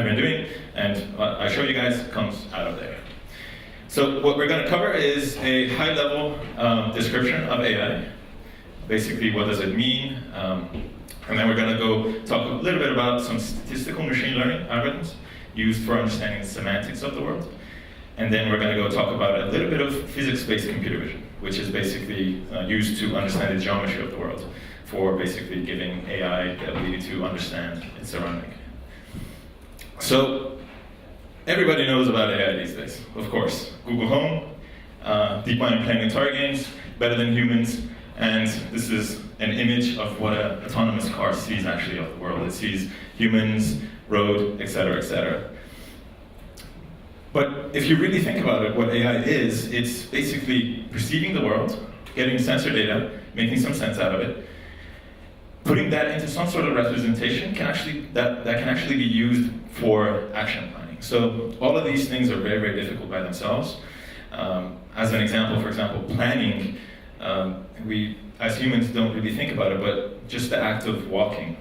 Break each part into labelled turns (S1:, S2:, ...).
S1: I've been doing, and what I show you guys comes out of there. So what we're going to cover is a high-level description of AI. Basically, what does it mean? And then we're going to go talk a little bit about some statistical machine learning algorithms used for understanding the semantics of the world. And then we're going to go talk about a little bit of physics-based computer vision, which is basically used to understand the geometry of the world, for basically giving AI the ability to understand its surrounding. So everybody knows about AI these days, of course. Google Home, deep mind playing guitar games, better than humans, and this is an image of what an autonomous car sees actually of the world. It sees humans, road, etc., etc. But if you really think about it, what AI is, it's basically perceiving the world, getting sensor data, making some sense out of it, putting that into some sort of representation that can actually be used for action planning. So all of these things are very, very difficult by themselves. As an example, for example, planning, we as humans don't really think about it, but just the act of walking.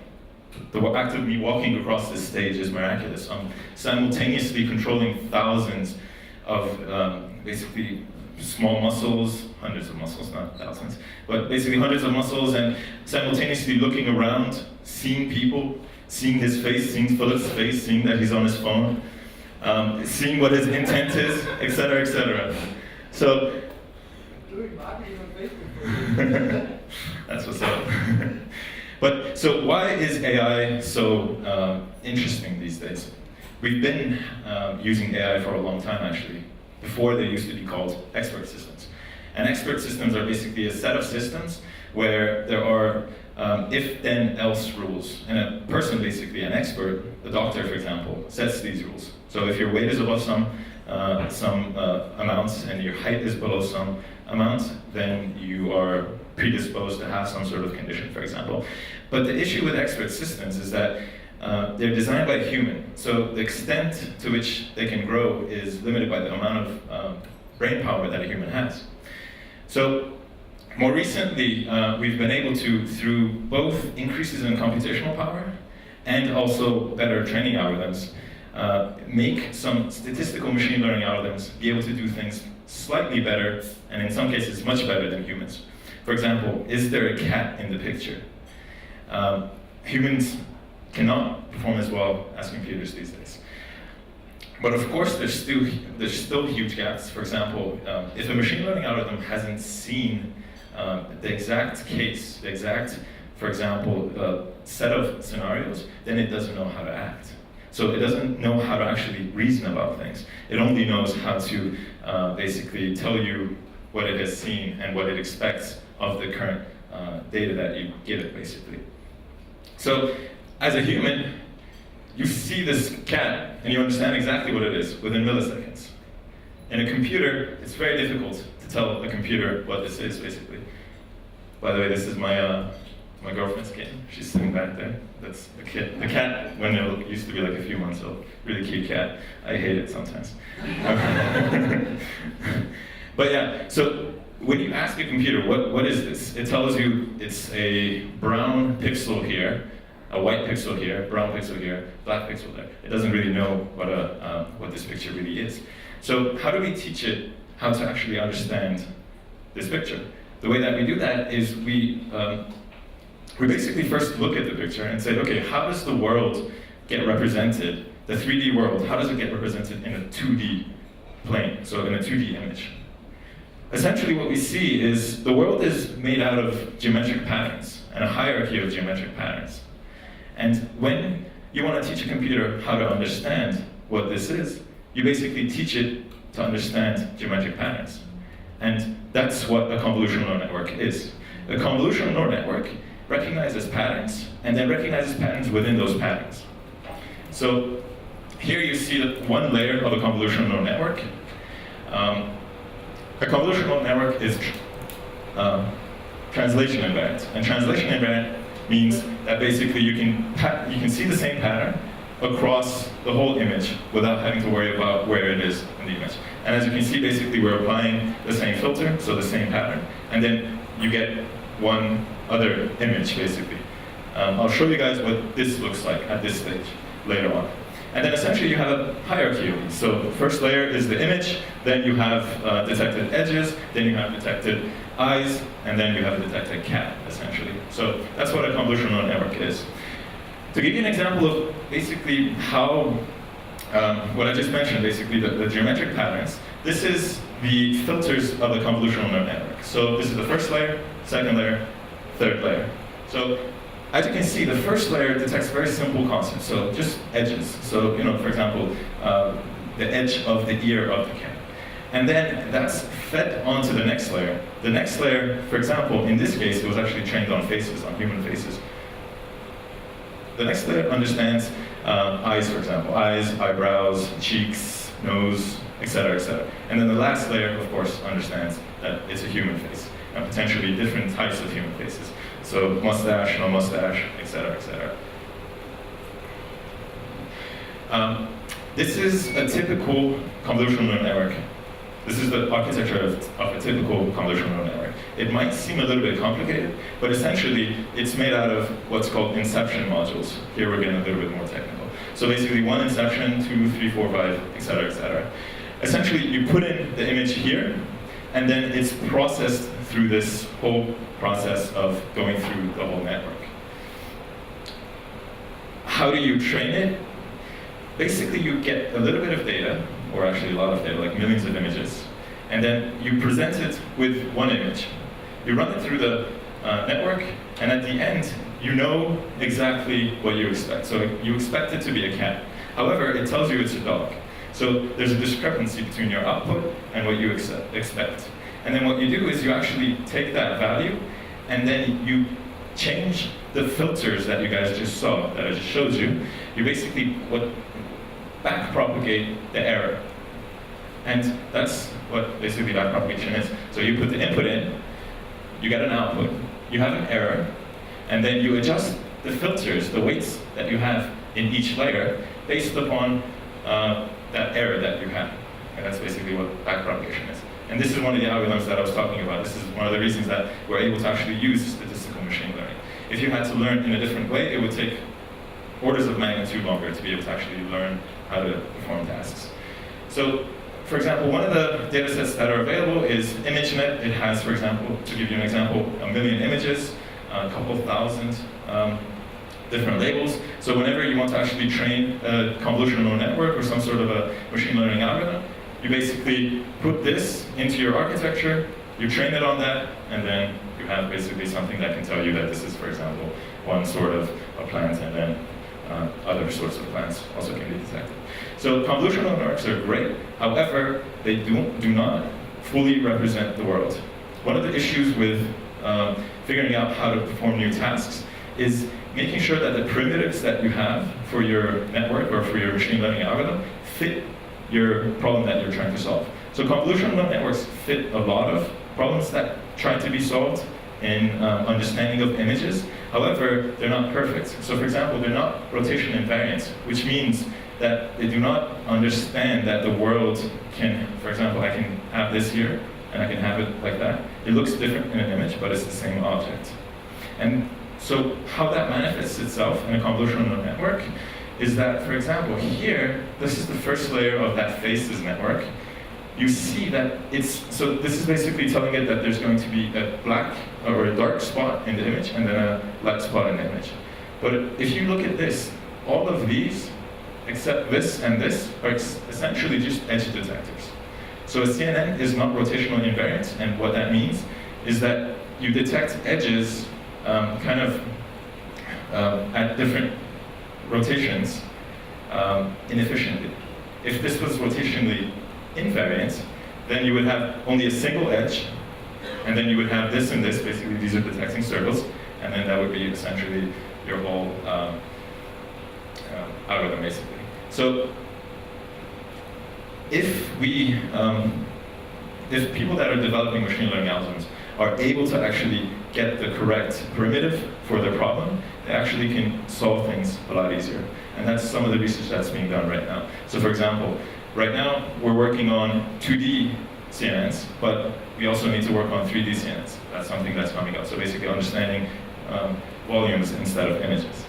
S1: The act of me walking across this stage is miraculous. I'm simultaneously controlling thousands of basically small muscles, hundreds of muscles, not thousands, but basically hundreds of muscles, and simultaneously looking around, seeing people, seeing his face, seeing Philip's face, seeing that he's on his phone, seeing what his intent is, etc., etc. So, that's what's up. But so why is AI so interesting these days? We've been using AI for a long time, actually. Before, they used to be called expert systems. And expert systems are basically a set of systems where there are if-then-else rules. And a person, basically an expert, a doctor, for example, sets these rules. So if your weight is above some amounts and your height is below some amounts, then you are predisposed to have some sort of condition, for example. But the issue with expert systems is that they're designed by a human, so the extent to which they can grow is limited by the amount of brain power that a human has. So more recently, we've been able to, through both increases in computational power and also better training algorithms, make some statistical machine learning algorithms be able to do things slightly better, and in some cases much better than humans. For example, is there a cat in the picture? Humans cannot perform as well as computers these days. But of course, there's still huge gaps. For example, if a machine learning algorithm hasn't seen the exact case, for example, set of scenarios, then it doesn't know how to act. So it doesn't know how to actually reason about things. It only knows how to basically tell you what it has seen and what it expects of the current data that you give it, basically. So as a human, you see this cat and you understand exactly what it is within milliseconds. In a computer, it's very difficult to tell a computer what this is, basically. By the way, this is my my girlfriend's kitten. She's sitting back there. That's the kit. The cat, when it used to be like a few months old, really cute cat. I hate it sometimes. But yeah, so when you ask a computer, what is this? It tells you it's a brown pixel here, a white pixel here, brown pixel here, black pixel there. It doesn't really know what this picture really is. So how do we teach it how to actually understand this picture? The way that we do that is we basically first look at the picture and say, okay, how does the world get represented, the 3D world, how does it get represented in a 2D plane, so in a 2D image? Essentially what we see is the world is made out of geometric patterns and a hierarchy of geometric patterns. And when you want to teach a computer how to understand what this is, you basically teach it to understand geometric patterns. And that's what a convolutional neural network is. A convolutional neural network recognizes patterns and then recognizes patterns within those patterns. So here you see one layer of a convolutional neural network. A convolutional neural network is translation invariant. And translation invariant means that basically you can see the same pattern across the whole image without having to worry about where it is in the image. And as you can see, basically we're applying the same filter, so the same pattern, and then you get one other image, basically. I'll show you guys what this looks like at this stage later on. And then essentially you have a hierarchy of these. So first layer is the image, then you have detected edges, then you have detected eyes, and then you have a detected cat, essentially. So that's what a convolutional network is. To give you an example of basically how, what I just mentioned, basically the geometric patterns, this is the filters of the convolutional neural network. So this is the first layer, second layer, third layer. So as you can see, the first layer detects very simple concepts, so just edges. So, for example, the edge of the ear of the cat. And then that's fed onto the next layer. The next layer, for example, in this case, it was actually trained on faces, on human faces. The next layer understands eyes, for example, eyes, eyebrows, cheeks, nose, etc., etc. And then the last layer, of course, understands that it's a human face, and potentially different types of human faces. So mustache, no mustache, etc., etc. This is a typical convolutional neural network. This is the architecture of a typical convolutional neural network. It might seem a little bit complicated, but essentially it's made out of what's called inception modules. Here we're getting a little bit more technical. So basically one inception, 2, 3, 4, 5, etc., etc. Essentially you put in the image here, and then it's processed through this whole process of going through the whole network. How do you train it? Basically, you get a little bit of data, or actually a lot of data, like millions of images, and then you present it with one image. You run it through the network, and at the end, you know exactly what you expect. So you expect it to be a cat. However, it tells you it's a dog. So there's a discrepancy between your output and what you expect. And then what you do is you actually take that value, and then you change the filters that you guys just saw, that I just showed you. You basically backpropagate the error. And that's what basically backpropagation is. So you put the input in, you get an output, you have an error, and then you adjust the filters, the weights that you have in each layer based upon that error that you have. And that's basically what backpropagation is. And this is one of the algorithms that I was talking about. This is one of the reasons that we're able to actually use statistical machine learning. If you had to learn in a different way, it would take orders of magnitude longer to be able to actually learn how to perform tasks. So, for example, one of the data sets that are available is ImageNet. It has, for example, to give you an example, 1 million images, a couple thousand different labels. So whenever you want to actually train a convolutional neural network or some sort of a machine learning algorithm, you basically put this into your architecture, you train it on that, and then you have basically something that can tell you that this is, for example, one sort of a plant, and then other sorts of plants also can be detected. So convolutional networks are great. However, they do not fully represent the world. One of the issues with figuring out how to perform new tasks is making sure that the primitives that you have for your network or for your machine learning algorithm fit your problem that you're trying to solve. So convolutional networks fit a lot of problems that try to be solved in understanding of images. However, they're not perfect. So for example, they're not rotation invariant, which means that they do not understand that the world can, for example, I can have this here, and I can have it like that. It looks different in an image, but it's the same object. And so how that manifests itself in a convolutional network is that, for example, here, this is the first layer of that faces network. You see that so this is basically telling it that there's going to be a black or a dark spot in the image and then a light spot in the image. But if you look at this, all of these, except this and this, are essentially just edge detectors. So a CNN is not rotational invariant, and what that means is that you detect edges at different rotations inefficiently. If this was rotationally invariant, then you would have only a single edge, and then you would have this and this, basically these are detecting circles, and then that would be essentially your whole algorithm, basically. So if people that are developing machine learning algorithms are able to actually get the correct primitive for their problem, they actually can solve things a lot easier. And that's some of the research that's being done right now. So for example, right now we're working on 2D CNNs, but we also need to work on 3D CNNs. That's something that's coming up. So basically understanding volumes instead of images.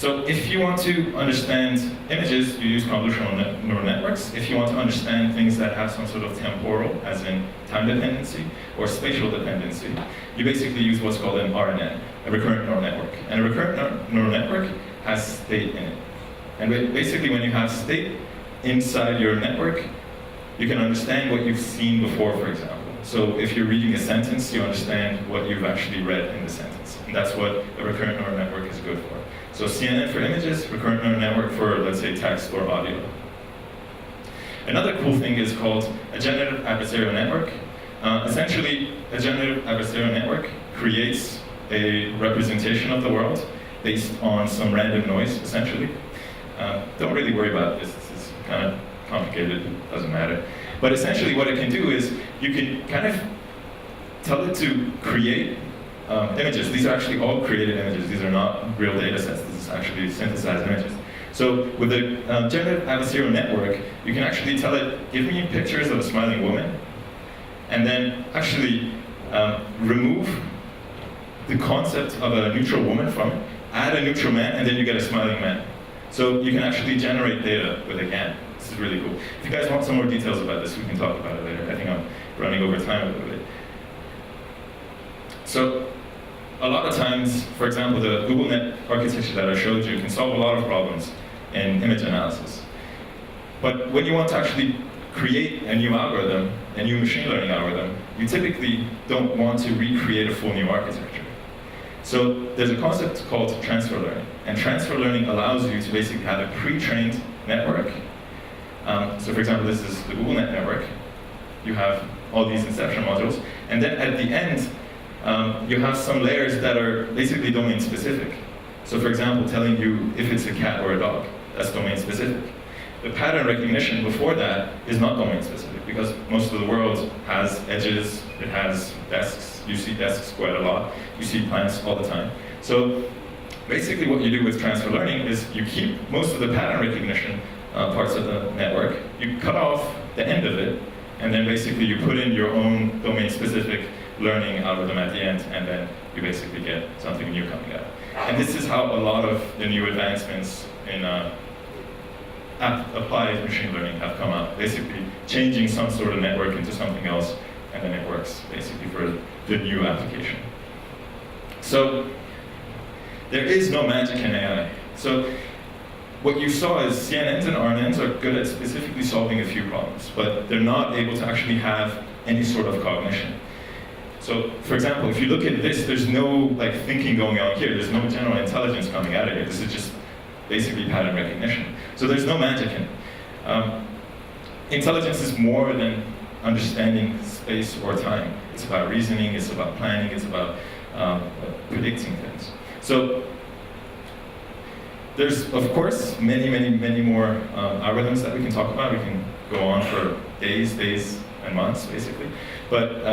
S1: So if you want to understand images, you use convolutional neural networks. If you want to understand things that have some sort of temporal, as in time dependency, or spatial dependency, you basically use what's called an RNN, a recurrent neural network. And a recurrent neural network has state in it. And basically when you have state inside your network, you can understand what you've seen before, for example. So if you're reading a sentence, you understand what you've actually read in the sentence. And that's what a recurrent neural network is good for. So CNN for images, recurrent neural network for, let's say, text or audio. Another cool thing is called a generative adversarial network. Essentially, a generative adversarial network creates a representation of the world based on some random noise, essentially. Don't really worry about this. This is kind of complicated, doesn't matter. But essentially what it can do is you can kind of tell it to create images. These are actually all created images. These are not real data sets. This is actually synthesized images. So with the generative adversarial network, you can actually tell it, give me pictures of a smiling woman, and then actually remove the concept of a neutral woman from it, add a neutral man, and then you get a smiling man. So you can actually generate data with a GAN. This is really cool. If you guys want some more details about this, we can talk about it later. I think I'm running over time a little bit. So a lot of times, for example, the Google Net architecture that I showed you can solve a lot of problems in image analysis. But when you want to actually create a new algorithm, a new machine learning algorithm, you typically don't want to recreate a full new architecture. So there's a concept called transfer learning. And transfer learning allows you to basically have a pre-trained network. So for example, this is the Google Net network. You have all these inception modules. And then at the end, you have some layers that are basically domain specific. So for example, telling you if it's a cat or a dog, that's domain specific. The pattern recognition before that is not domain specific because most of the world has edges, it has desks. You see desks quite a lot. You see plants all the time. So basically what you do with transfer learning is you keep most of the pattern recognition parts of the network, you cut off the end of it, and then basically you put in your own domain-specific learning algorithm at the end, and then you basically get something new coming out. And this is how a lot of the new advancements in applied machine learning have come out, basically changing some sort of network into something else, and then it works basically for the new application. So there is no magic in AI. So what you saw is CNNs and RNNs are good at specifically solving a few problems, but they're not able to actually have any sort of cognition. So, for example, if you look at this, there's no thinking going on here. There's no general intelligence coming out of here. This is just basically pattern recognition. So there's no magic in it. Intelligence is more than understanding space or time. It's about reasoning, it's about planning, it's about predicting things. So there's, of course, many more algorithms that we can talk about. We can go on for days and months, basically. But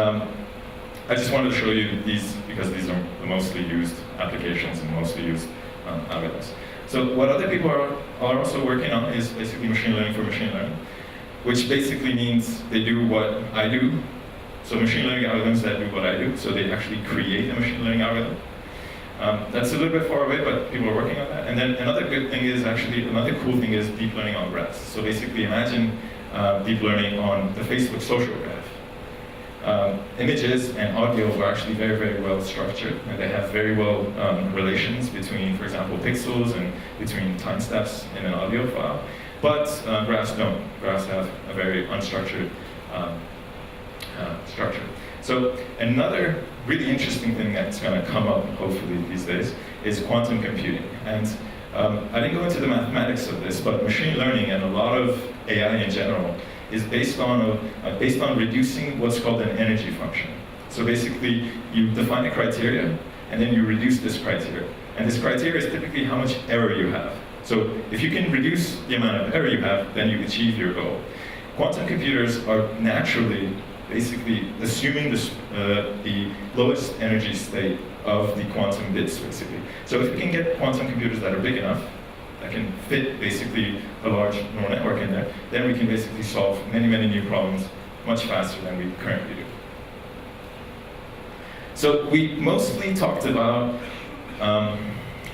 S1: I just wanted to show you these because these are the mostly used applications and mostly used algorithms. So what other people are also working on is basically machine learning for machine learning, which basically means they do what I do. So machine learning algorithms that do what I do, so they actually create a machine learning algorithm. That's a little bit far away, but people are working on that. And then another good thing is another cool thing is deep learning on graphs. So basically imagine deep learning on the Facebook social graph. Images and audio are actually very well structured, and they have very well relations between, for example, pixels and between time steps in an audio file. But graphs don't. Graphs have a very unstructured structure. So another really interesting thing that's going to come up, hopefully, these days, is quantum computing. And I didn't go into the mathematics of this, but machine learning and a lot of AI in general is based on reducing what's called an energy function. So basically, you define a criteria, and then you reduce this criteria. And this criteria is typically how much error you have. So if you can reduce the amount of error you have, then you achieve your goal. Quantum computers are naturally basically assuming the lowest energy state of the quantum bits, basically. So if we can get quantum computers that are big enough, that can fit basically a large neural network in there, then we can basically solve many new problems much faster than we currently do. So we mostly talked about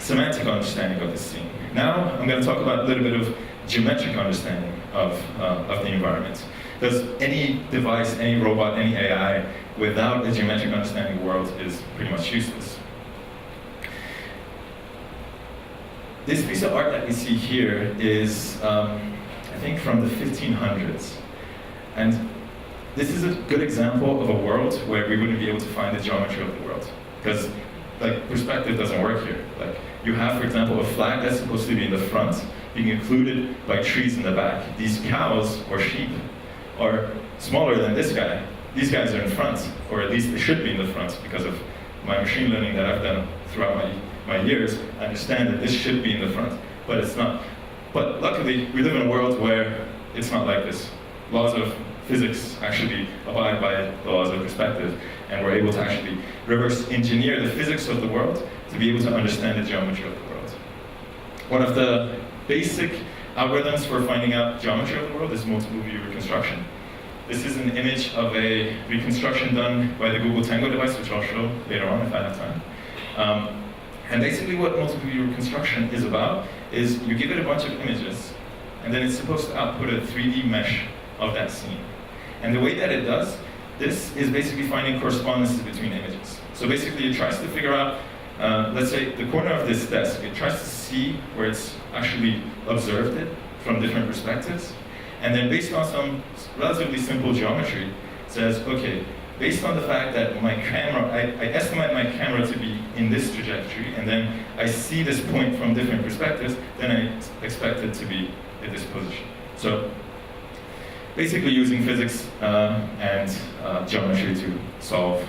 S1: semantic understanding of the scene. Now I'm going to talk about a little bit of geometric understanding of the environment. Because any device, any robot, any AI, without a geometric understanding of the world is pretty much useless. This piece of art that we see here is, I think, from the 1500s. And this is a good example of a world where we wouldn't be able to find the geometry of the world. Because perspective doesn't work here. You have, for example, a flag that's supposed to be in the front, being included by trees in the back. These cows or sheep are smaller than this guy. These guys are in front, or at least they should be in the front because of my machine learning that I've done throughout my years. I understand that this should be in the front, but it's not. But luckily, we live in a world where it's not like this. Laws of physics actually abide by the laws of perspective, and we're able to actually reverse engineer the physics of the world to be able to understand the geometry of the world. One of the basic algorithms for finding out geometry of the world is multiple view reconstruction. This is an image of a reconstruction done by the Google Tango device, which I'll show later on if I have time. And basically what multiple view reconstruction is about is you give it a bunch of images, and then it's supposed to output a 3D mesh of that scene. And the way that it does this is basically finding correspondences between images. So basically it tries to figure out, let's say the corner of this desk, it tries to see where it's actually observed it from different perspectives. And then based on some relatively simple geometry, says, okay, based on the fact that my camera, I estimate my camera to be in this trajectory, and then I see this point from different perspectives, then I expect it to be at this position. So basically using physics and geometry to solve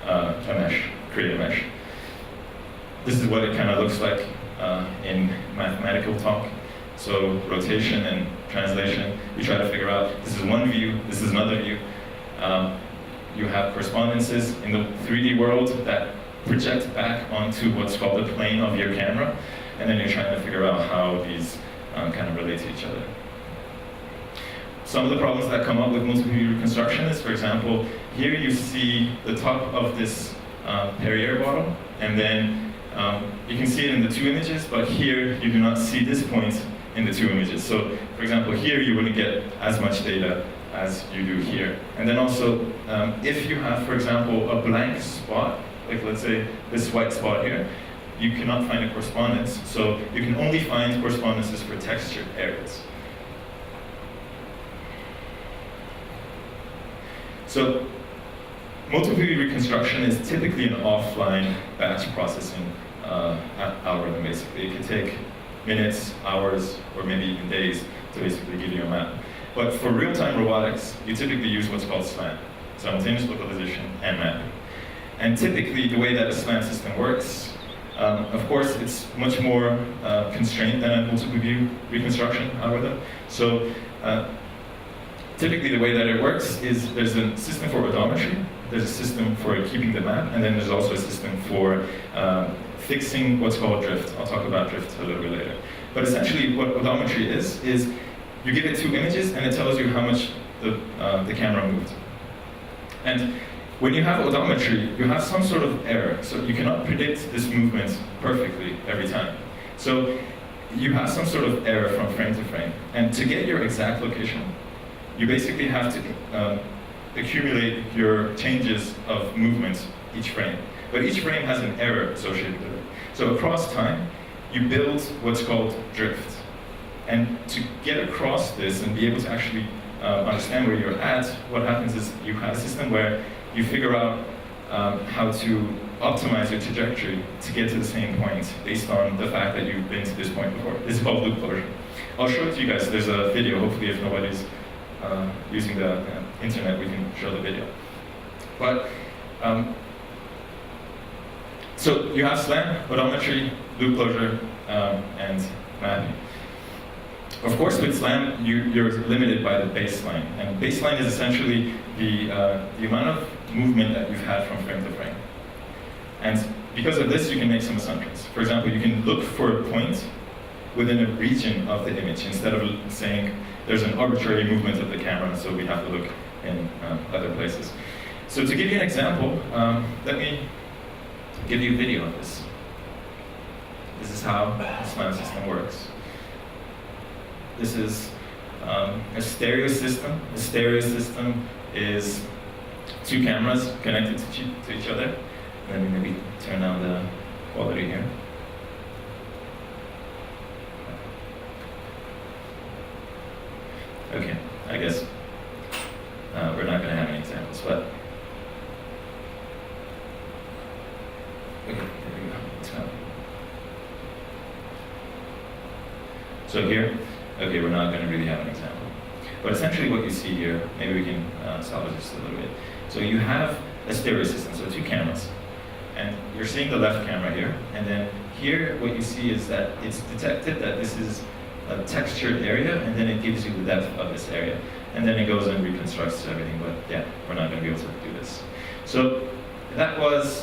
S1: a mesh, create a mesh. This is what it kind of looks like in mathematical talk. So rotation and translation, we try to figure out, this is one view, this is another view. You have correspondences in the 3D world that project back onto what's called the plane of your camera, and then you're trying to figure out how these kind of relate to each other. Some of the problems that come up with multiple view reconstruction is, for example, here you see the top of this Perrier bottle, and then you can see it in the two images, but here you do not see this point in the two images. So, for example, here you wouldn't get as much data as you do here. And then also, if you have, for example, a blank spot, like let's say this white spot here, you cannot find a correspondence. So you can only find correspondences for textured areas. So multiple view reconstruction is typically an offline batch processing algorithm, basically. It can take minutes, hours, or maybe even days to basically give you a map. But for real-time robotics, you typically use what's called SLAM, simultaneous localization and mapping. And typically, the way that a SLAM system works, of course, it's much more constrained than a multiple view reconstruction algorithm. So typically, the way that it works is there's a system for odometry, there's a system for keeping the map, and then there's also a system for fixing what's called drift. I'll talk about drift a little bit later. But essentially, what odometry is you give it two images, and it tells you how much the camera moved. And when you have odometry, you have some sort of error. So you cannot predict this movement perfectly every time. So you have some sort of error from frame to frame. And to get your exact location, you basically have to accumulate your changes of movement each frame. But each frame has an error associated with it. So across time, you build what's called drift. And to get across this and be able to actually understand where you're at, what happens is you have a system where you figure out how to optimize your trajectory to get to the same point based on the fact that you've been to this point before. This is called loop closure. I'll show it to you guys. There's a video. Hopefully, if nobody's using the internet, we can show the video. But so you have SLAM, odometry, loop closure, and mapping. Of course, with SLAM, you're limited by the baseline. And baseline is essentially the amount of movement that you've had from frame to frame. And because of this, you can make some assumptions. For example, you can look for a point within a region of the image instead of saying there's an arbitrary movement of the camera, so we have to look in other places. So to give you an example, let me give you a video of this. This is how the SLAM system works. This is a stereo system. A stereo system is two cameras connected to each other. Let me maybe turn down the quality here. Okay, I guess we're not going to have any examples, but okay, there we go. It's coming. So here, okay, we're not going to really have an example, but essentially what you see here, maybe we can salvage this a little bit. So you have a stereo system, so two cameras, and you're seeing the left camera here, and then here what you see is that it's detected that this is a textured area, and then it gives you the depth of this area. And then it goes and reconstructs everything, but yeah, we're not going to be able to do this. So that was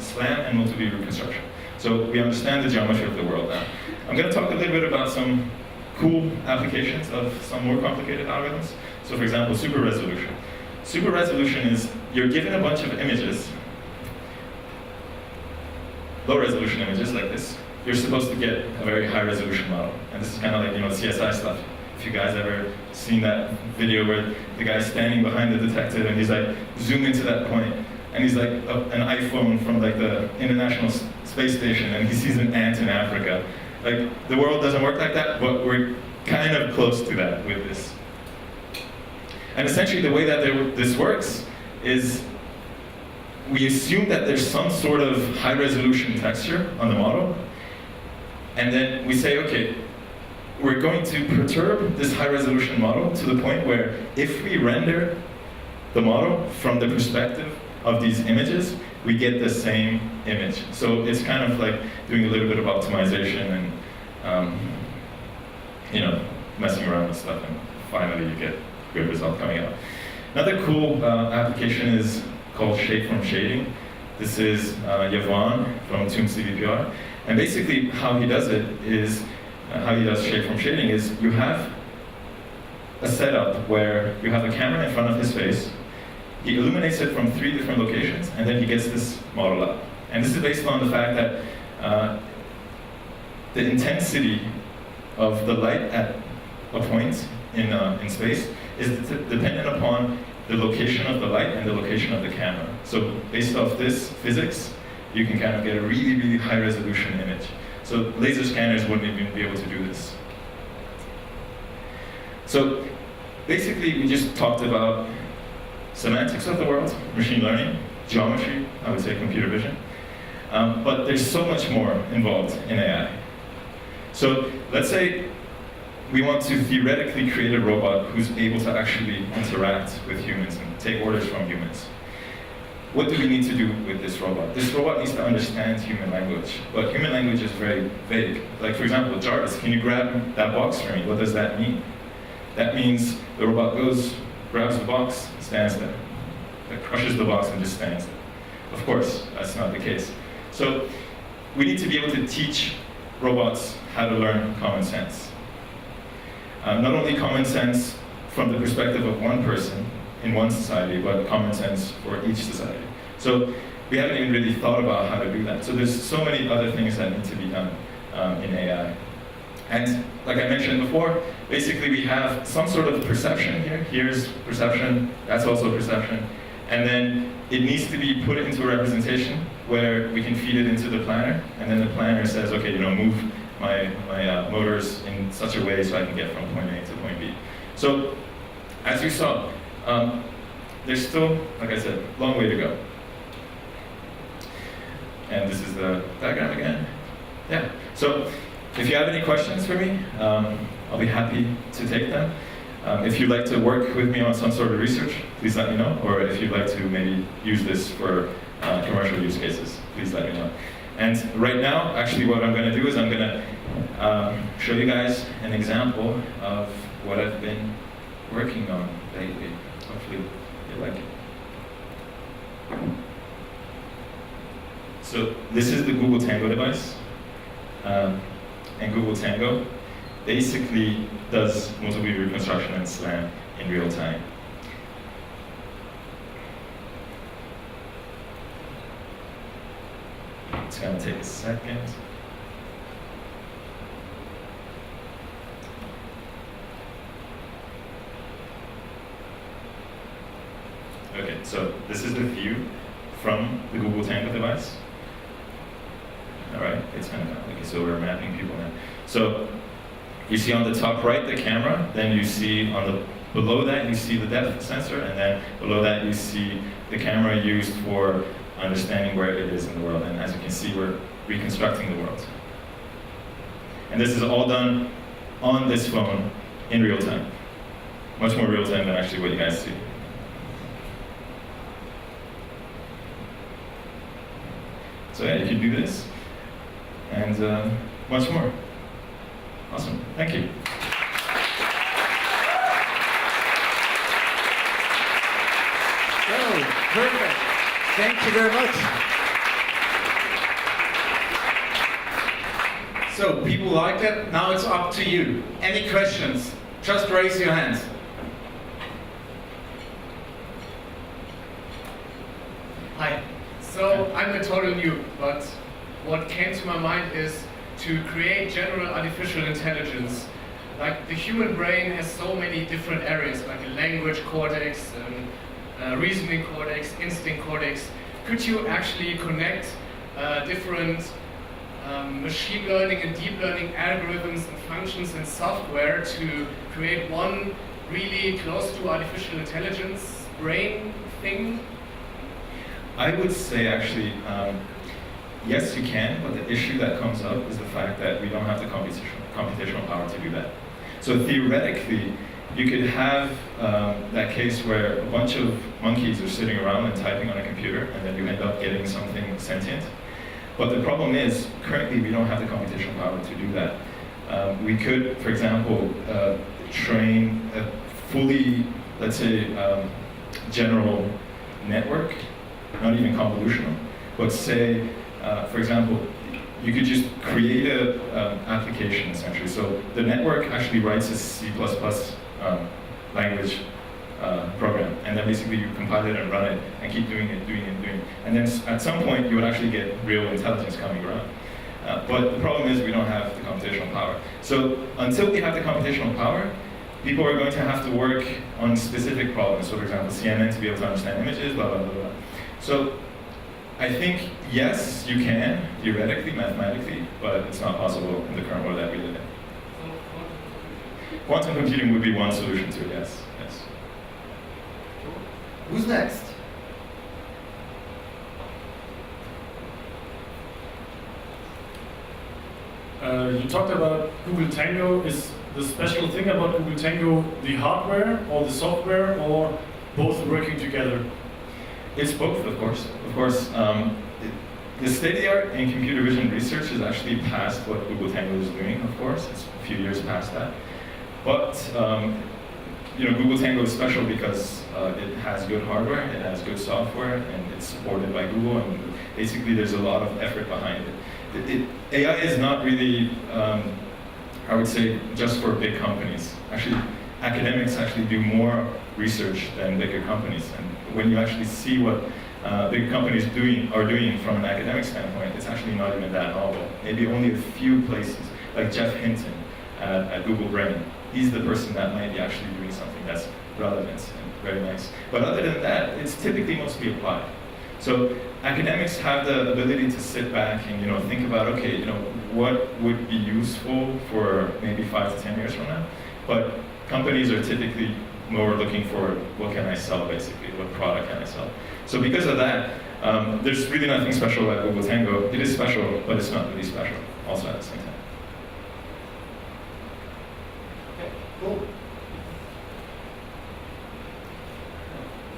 S1: SLAM and multi-view reconstruction. So we understand the geometry of the world now. I'm going to talk a little bit about some cool applications of some more complicated algorithms. So for example, super resolution. Super resolution is you're given a bunch of images, low resolution images like this. You're supposed to get a very high resolution model. And this is kind of like, CSI stuff. If you guys ever seen that video where the guy's standing behind the detective and he's like, zoom into that point, and he's like an iPhone from like the International Space Station, and he sees an ant in Africa. Like, the world doesn't work like that, but we're kind of close to that with this. And essentially the way that this works is we assume that there's some sort of high resolution texture on the model, and then we say, okay, we're going to perturb this high resolution model to the point where if we render the model from the perspective of these images, we get the same image. So it's kind of like doing a little bit of optimization and messing around with stuff, and finally you get a good result coming out. Another cool application is called shapeform shading. This is Yvonne from Toon CVPR. And basically how he does it is, how he does shapeform shading is you have a setup where you have a camera in front of his face, he illuminates it from 3 different locations, and then he gets this model up. And this is based on the fact that the intensity of the light at a point in space is dependent upon the location of the light and the location of the camera. So based off this physics, you can kind of get a really, really high resolution image. So laser scanners wouldn't even be able to do this. So basically we just talked about semantics of the world, machine learning, geometry, I would say computer vision. But there's so much more involved in AI. So let's say we want to theoretically create a robot who's able to actually interact with humans and take orders from humans. What do we need to do with this robot? This robot needs to understand human language, but human language is very vague. Like for example, Jarvis, can you grab that box for me? What does that mean? That means the robot goes, grabs the box, stands there. It crushes the box and just stands there. Of course, that's not the case. So we need to be able to teach robots how to learn common sense. Not only common sense from the perspective of one person in one society, but common sense for each society. So we haven't even really thought about how to do that. So there's so many other things that need to be done in AI. And like I mentioned before, basically we have some sort of perception here. Here's perception, that's also perception. And then it needs to be put into a representation where we can feed it into the planner, and then the planner says, okay, move my motors in such a way so I can get from point A to point B. So, as you saw, there's still, like I said, a long way to go. And this is the diagram again. Yeah, so if you have any questions for me, I'll be happy to take them. If you'd like to work with me on some sort of research, please let me know. Or if you'd like to maybe use this for commercial use cases, please let me know. And right now, actually what I'm going to do is I'm going to show you guys an example of what I've been working on lately. Hopefully you like it. So this is the Google Tango device. And Google Tango basically does multi-view reconstruction and SLAM in real time. It's going to take a second. So this is the view from the Google Tango device. All right, it's kind of like, so we're mapping people now. So you see on the top right the camera, then you see on the below that you see the depth sensor, and then below that you see the camera used for understanding where it is in the world. And as you can see, we're reconstructing the world. And this is all done on this phone in real time. Much more real time than actually what you guys see. So yeah, you can do this, and much more. Awesome, thank you.
S2: Oh, perfect. Thank you very much. So, people like that. Now it's up to you. Any questions? Just raise your hands.
S3: Hi. So I'm a total noob, but what came to my mind is to create general artificial intelligence. Like the human brain has so many different areas, like a language cortex, reasoning cortex, instinct cortex. Could you actually connect different machine learning and deep learning algorithms and functions and software to create one really close to artificial intelligence brain thing?
S1: I would say actually, yes you can, but the issue that comes up is the fact that we don't have the computational power to do that. So theoretically, you could have that case where a bunch of monkeys are sitting around and typing on a computer, and then you end up getting something sentient. But the problem is, currently we don't have the computational power to do that. We could, for example, train a fully, let's say, general network, not even convolutional, but say, for example, you could just create an application essentially. So the network actually writes a C++ language program, and then basically you compile it and run it and keep doing it. And then at some point you would actually get real intelligence coming around. But the problem is we don't have the computational power. So until we have the computational power, people are going to have to work on specific problems. So for example, CNN to be able to understand images, blah, blah, blah, blah. So I think, yes, you can, theoretically, mathematically, but it's not possible in the current world that we live in. Quantum computing would be one solution to it, yes.
S2: Who's next?
S4: You talked about Google Tango. Is the special thing about Google Tango the hardware or the software, or both working together?
S1: It's both, of course. The state of the art in computer vision research is actually past what Google Tango is doing, of course. It's a few years past that. But Google Tango is special because it has good hardware, it has good software, and it's supported by Google, and basically there's a lot of effort behind it. AI is not really, I would say, just for big companies. Actually, academics actually do more research than bigger companies. And when you actually see what big companies are doing from an academic standpoint, it's actually not even that novel. Maybe only a few places, like Jeff Hinton at Google Brain. He's the person that might be actually doing something that's relevant and very nice. But other than that, it's typically mostly applied. So academics have the ability to sit back and think about, okay, what would be useful for maybe 5 to 10 years from now. But companies are typically more looking for what can I sell, basically, what product can I sell. So because of that, there's really nothing special about Google Tango. It is special, but it's not really special also at the same time.
S2: Cool.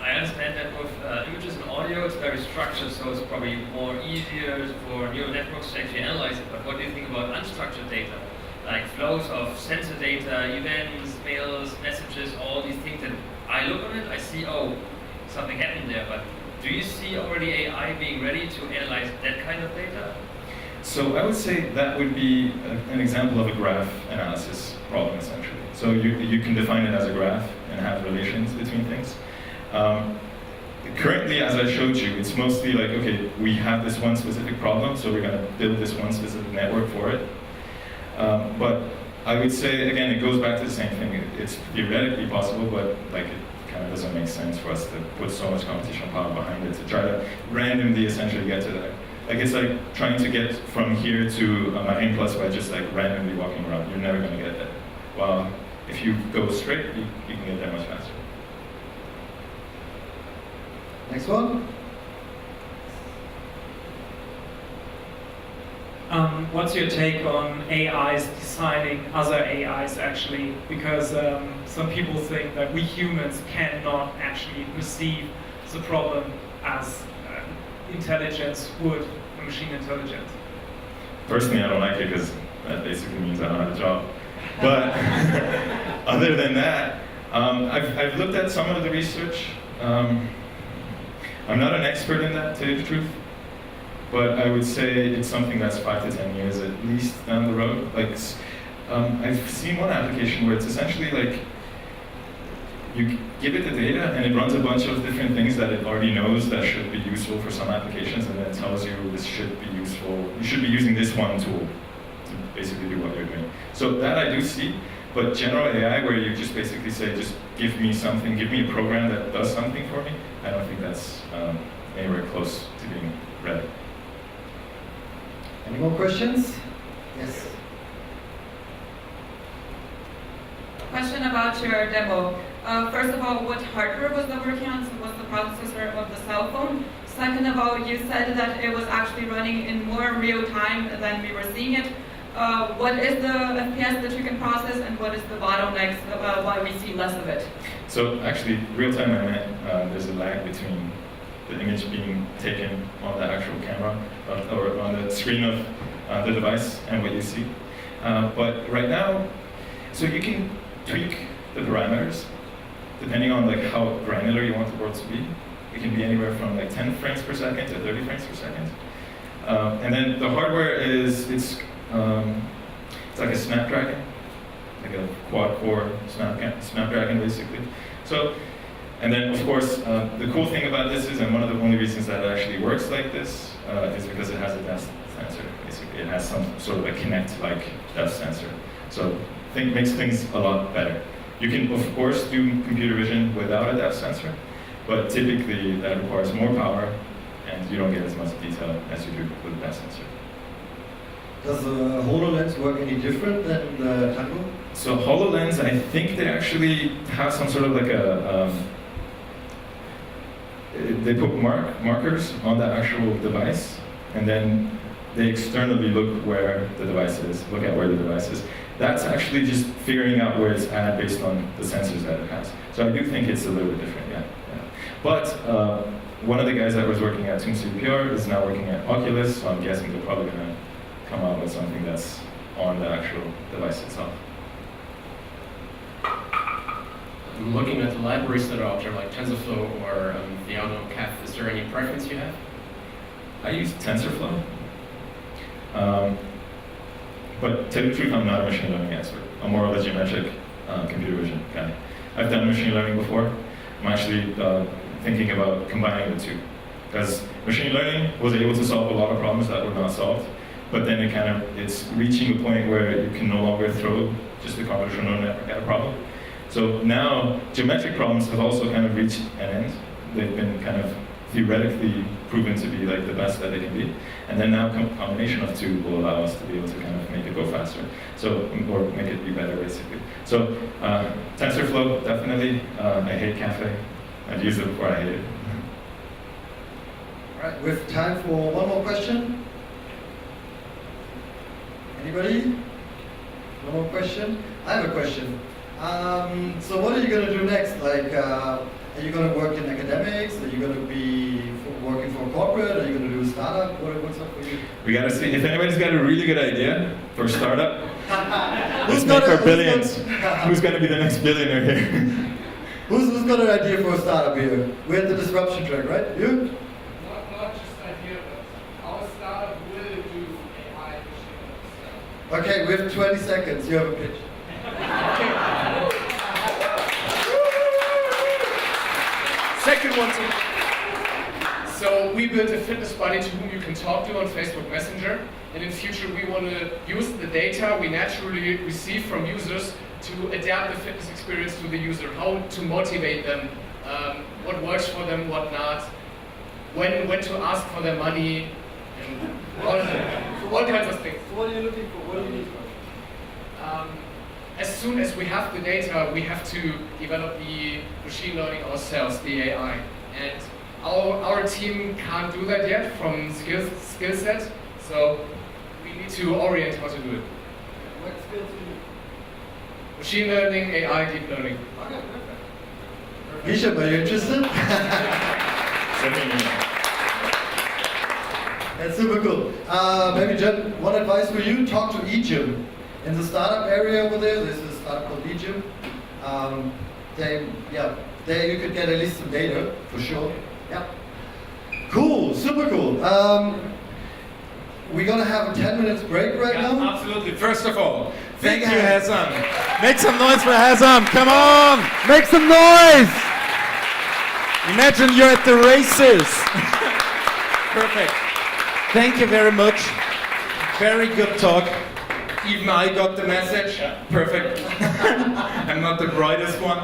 S5: I understand that with images and audio, it's very structured, so it's probably more easier for neural networks to actually analyze it. But what do you think about unstructured data? Like flows of sensor data, events, mails, messages, all these things that I look on it, I see, oh, something happened there. But do you see already AI being ready to analyze that kind of data?
S1: So I would say that would be an example of a graph analysis problem, essentially. So you can define it as a graph and have relations between things. Currently, as I showed you, it's mostly like, okay, we have this one specific problem, so we're going to build this one specific network for it. But I would say, again, it goes back to the same thing. It's theoretically possible, but like it kind of doesn't make sense for us to put so much computational power behind it to try to randomly essentially get to that. Like it's like trying to get from here to my N+ by just like randomly walking around. You're never going to get there. Well, if you go straight, you can get there much faster.
S6: Next one.
S7: What's your take on AIs designing other AIs actually? Because some people think that we humans cannot actually perceive the problem as intelligence would a machine intelligence.
S1: Personally, I don't like it because that basically means I don't have a job. But other than that, I've looked at some of the research. I'm not an expert in that, to tell you the truth. But I would say it's something that's 5 to 10 years at least down the road. Like, I've seen one application where it's essentially like you give it the data and it runs a bunch of different things that it already knows that should be useful for some applications, and then it tells you this should be useful. You should be using this one tool to basically do what you're doing. So that I do see, but general AI where you just basically say, just give me something, give me a program that does something for me, I don't think that's anywhere close to being ready.
S6: Any more questions? Yes.
S8: Question about your demo. First of all, what hardware was that working on? So was the processor of the cell phone? Second of all, you said that it was actually running in more real time than we were seeing it. What is the FPS that you can process, and what is the bottlenecks why we see less of it?
S1: So actually, real time I meant there's a lag between the image being taken on the actual camera or on the screen of the device and what you see. But right now, so you can tweak the parameters depending on like how granular you want the world to be. It can be anywhere from like 10 frames per second to 30 frames per second. And then the hardware is it's like a Snapdragon, like a quad-core Snapdragon basically. So. And then, of course, the cool thing about this is, and one of the only reasons that it actually works like this, is because it has a depth sensor, basically. It has some sort of a Kinect-like depth sensor. So it makes things a lot better. You can, of course, do computer vision without a depth sensor, but typically that requires more power, and you don't get as much detail as you do with a depth sensor.
S6: Does the HoloLens work any different than the Tango?
S1: So HoloLens, I think they actually have some sort of like a... they put markers on the actual device, and then they externally look where the device is, look at where the device is. That's actually just figuring out where it's at based on the sensors that it has. So I do think it's a little bit different, yeah. But one of the guys that was working at CVPR is now working at Oculus, so I'm guessing they're probably going to come out with something that's on the actual device itself.
S9: Looking at the libraries that are out there, like TensorFlow or the Phab, is there any preference you have?
S1: I use TensorFlow. But to tell you the truth, I'm not a machine learning expert. I'm more of a geometric computer vision guy. I've done machine learning before. I'm actually thinking about combining the two. Because machine learning was able to solve a lot of problems that were not solved, but then it's reaching a point where you can no longer throw just a convolutional neural network at a problem. So now, geometric problems have also kind of reached an end. They've been kind of theoretically proven to be like the best that they can be. And then now combination of two will allow us to be able to kind of make it go faster. So, or make it be better basically. So, TensorFlow, definitely. I hate Caffe. I've used it before, I hate it.
S6: All right, we have time for one more question. Anybody? No more question? I have a question. So what are you going to do next? Like, are you going to work in academics? Are you going to be working for a corporate? Are you going to do a startup? What's up for you?
S1: We got to see if anybody's got a really good idea for a startup. Let's make our billions. Who's going to be the next billionaire here?
S6: Who's got an idea for a startup here? We're at the disruption track, right? You?
S3: Not just idea, but our startup will do AI machine learning.
S6: Okay, we have 20 seconds. You have a pitch.
S3: Second one. So we built a fitness buddy to whom you can talk to on Facebook Messenger, and in future we want to use the data we naturally receive from users to adapt the fitness experience to the user, how to motivate them, what works for them, what not, when to ask for their money, and all kinds of things.
S6: So what are you looking for? What do you need?
S3: As soon as we have the data, we have to develop the machine learning ourselves, the AI. And our team can't do that yet from skill set, so we need to orient how to do it.
S6: What skills do you need?
S3: Machine learning, AI, deep learning.
S6: Okay, perfect. Hesam, are you interested?
S1: Send me an email.
S6: That's super cool. Maybe Jen, one advice for you, talk to eGym. In the startup area over there, there's a startup called eGym. There you could get at least some data, for sure. Yeah. Cool, super cool. We're gonna have a 10 minutes break right now.
S2: Absolutely. First of all, thank
S6: Big
S2: you,
S6: hands.
S2: Hesam. Make some noise for Hesam. Come on, make some noise. Imagine you're at the races. Perfect. Thank you very much. Very good talk. Even I got the message. Perfect. I'm not the brightest one.